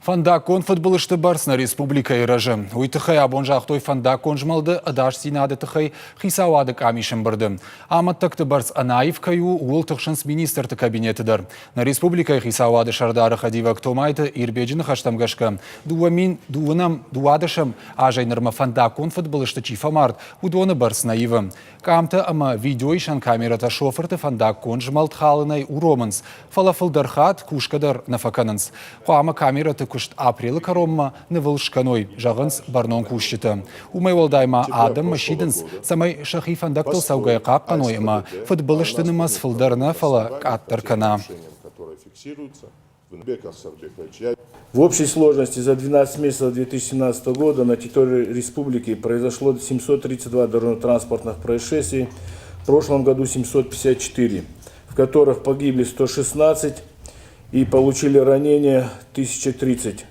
Фандакон футболышты барсына республика иражы. Уйтыхай абонжақтой фандакон жмалды адаш синады тыхай хисавадык амишын бұрды. Аматтақты барс анаев каю уол тұқшынс министрті кабинетідір. На республика хисавады шардары хадива ктомайды ирбеджіні хаштамгашка. Дуынам дуадышым ажайнырма фандакон футболышты чифамард. Удуаны барсына ивы. Камты ама видеоишан камерата шофырты фандакон жмалд халынай уромынс. Фалафылдархат кушкадар нафаканынс. Қуама камераты кушт апрелы коромма нывылшканой жағынс барнон кушчыты. Умай волдайма адам машидынс самай шахи фандактыл саугай қапқаной ма футболыштынымас фылдарына фала аттаркана. В общей сложности за 12 месяцев 2017 года на территории республики произошло 732 дорожно-транспортных происшествий, в прошлом году 754, в которых погибли 116 и получили ранения 1030.